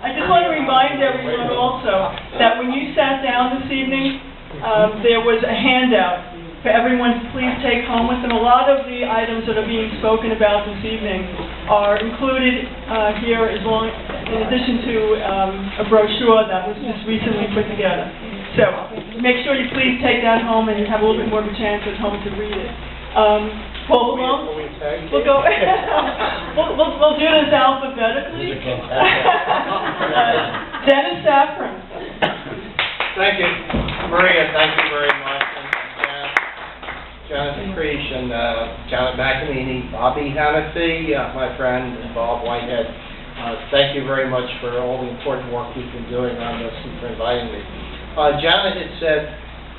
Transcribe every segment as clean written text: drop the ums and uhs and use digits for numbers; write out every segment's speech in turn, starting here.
I just want to remind everyone also that when you sat down this evening, there was a handout for everyone to please take home with them. A lot of the items that are being spoken about this evening are included here in addition to a brochure that was just recently put together. So make sure you please take that home and have a little bit more of a chance at home to read it. Paul Malone? We'll go. we'll do this alphabetically. Dennis Safran. Thank you, Maria. Thank you very much. Jonathan Creech and Janet McEnany, Bobby Hannafy, my friend, and Bob Whitehead. Thank you very much for all the important work you've been doing on this and for inviting me. Janet had said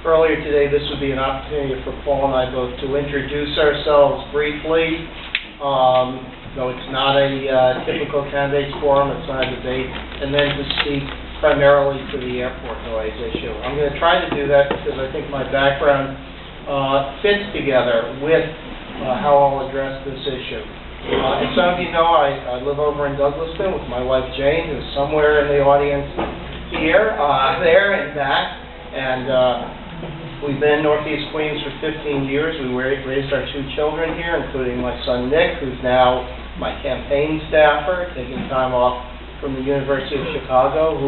earlier today this would be an opportunity for Paul and I both to introduce ourselves briefly. Though it's not a typical candidates forum, it's not a debate, and then to speak primarily to the airport noise issue. I'm going to try to do that because I think my background fits together with how I'll address this issue. As some of you know, I live over in Douglaston with my wife Jane, who's somewhere in the audience here, there and back, and we've been in Northeast Queens for 15 years. We raised our 2 children here, including my son Nick, who's now my campaign staffer, taking time off from the University of Chicago,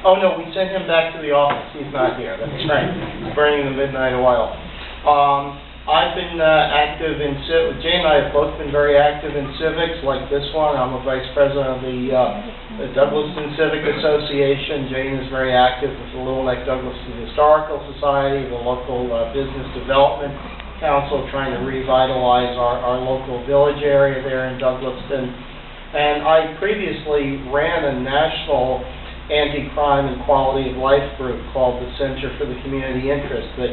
oh no, we sent him back to the office. He's not here, that's right. He's burning the midnight oil. I've been active in Jane and I have both been very active in civics, like this one. I'm a vice president of the Douglaston Civic Association. Jane is very active with the Little Neck Douglaston Historical Society, the local Business Development Council, trying to revitalize our local village area there in Douglaston. And I previously ran a national anti-crime and quality of life group called the Center for the Community Interest that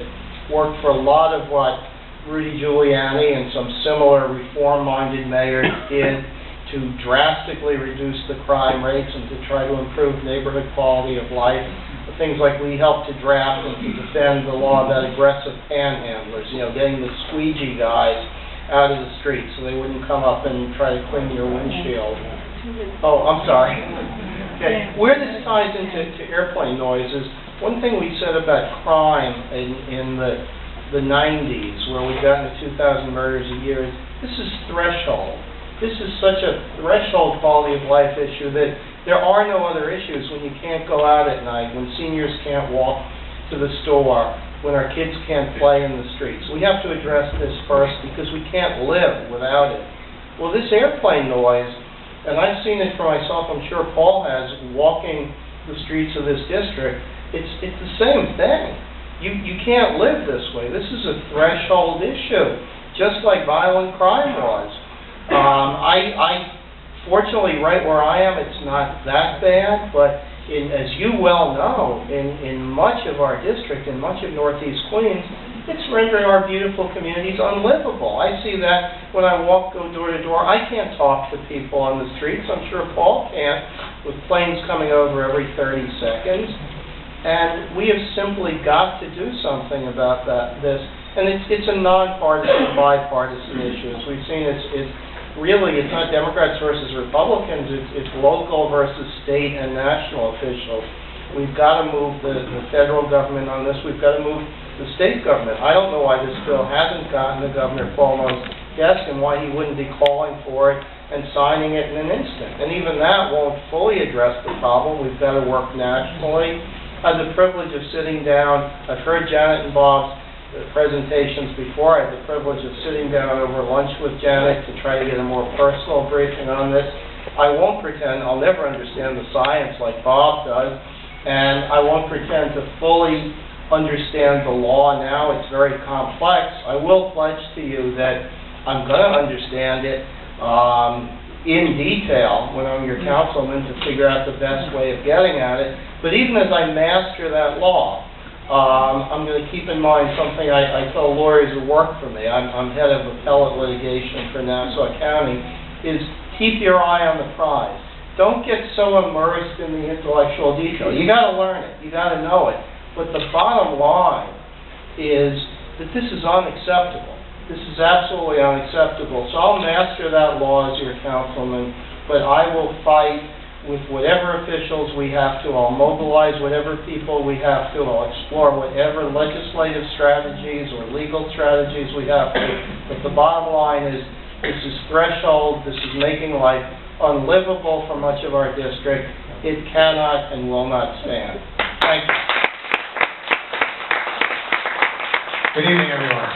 worked for a lot of what Rudy Giuliani and some similar reform-minded mayors did to drastically reduce the crime rates and to try to improve neighborhood quality of life. The things like we helped to draft and to defend the law about aggressive panhandlers, getting the squeegee guys out of the street so they wouldn't come up and try to clean your windshield. Oh, I'm sorry. Okay. Where this ties into airplane noise is one thing we said about crime in the 90s, where we got into 2,000 murders a year, is this is threshold. This is such a threshold quality of life issue that there are no other issues when you can't go out at night, when seniors can't walk to the store, when our kids can't play in the streets. We have to address this first because we can't live without it. Well, this airplane noise, and I've seen it for myself, I'm sure Paul has, walking the streets of this district, it's the same thing. You can't live this way. This is a threshold issue, just like violent crime was. Fortunately, right where I am, it's not that bad, but as you well know, in much of our district, in much of Northeast Queens, it's rendering our beautiful communities unlivable. I see that when I go door to door. I can't talk to people on the streets. I'm sure Paul can't, with planes coming over every 30 seconds. And we have simply got to do something about this. And it's a nonpartisan, bipartisan issue. As we've seen, it's not Democrats versus Republicans. It's local versus state and national officials. We've got to move the federal government on this. We've got to move the state government. I don't know why this bill hasn't gotten to Governor Cuomo's desk and why he wouldn't be calling for it and signing it in an instant. And even that won't fully address the problem. We've got to work nationally. I had the privilege of sitting down. I've heard Janet and Bob's presentations before. I had the privilege of sitting down over lunch with Janet to try to get a more personal briefing on this. I won't pretend I'll never understand the science like Bob does, and I won't pretend to fully understand the law now. It's very complex. I will pledge to you that I'm going to understand it in detail when I'm your councilman to figure out the best way of getting at it. But even as I master that law, I'm going to keep in mind something I tell lawyers who work for me. I'm head of appellate litigation for Nassau County, is keep your eye on the prize. Don't get so immersed in the intellectual detail. You got to learn it. You got to know it. But the bottom line is that this is unacceptable. This is absolutely unacceptable. So I'll master that law as your councilman, but I will fight with whatever officials we have to. I'll mobilize whatever people we have to. I'll explore whatever legislative strategies or legal strategies we have to. But the bottom line is, this is threshold. This is making life unlivable for much of our district. It cannot and will not stand. Thank you. Good evening, everyone.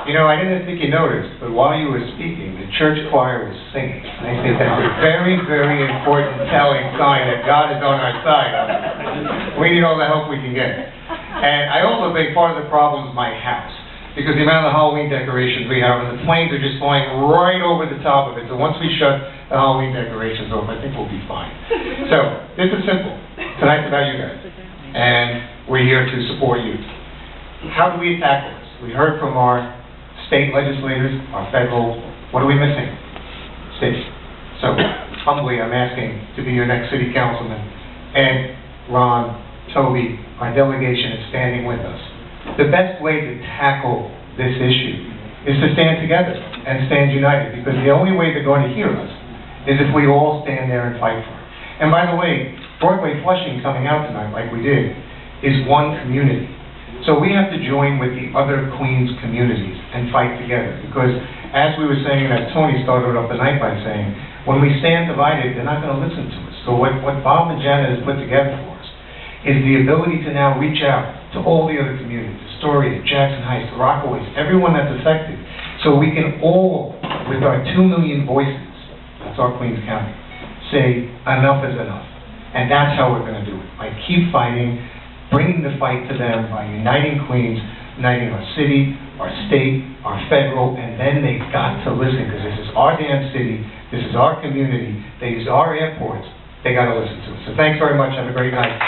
You know, I didn't think you noticed, but while you were speaking, the church choir was singing. I think that's a very, very important telling sign that God is on our side. We need all the help we can get. And I also think part of the problem is my house, because the amount of Halloween decorations we have, and the planes are just flying right over the top of it. So once we shut the Halloween decorations off, I think we'll be fine. So, this is simple. Tonight's about you guys. And we're here to support you. How do we tackle this? We heard from our state legislators, our federal, what are we missing? State. So, humbly, I'm asking to be your next city councilman. And Ron, Toby, our delegation is standing with us. The best way to tackle this issue is to stand together and stand united, because the only way they're going to hear us is if we all stand there and fight for it. And by the way, Broadway-Flushing coming out tonight, like we did, is one community. So we have to join with the other Queens communities and fight together, because as we were saying, as Tony started off the night by saying, when we stand divided, they're not going to listen to us. So what Bob and Janet has put together for us is the ability to now reach out to all the other communities, Astoria, Jackson Heights, the Rockaways, everyone that's affected, so we can all, with our 2 million voices, that's our Queens County, say enough is enough. And that's how we're going to do it, by keep fighting, bringing the fight to them, by uniting Queens, uniting our city, our state, our federal, and then they've got to listen, because this is our damn city, this is our community, they use our airports, they got to listen to us. So thanks very much, have a great night.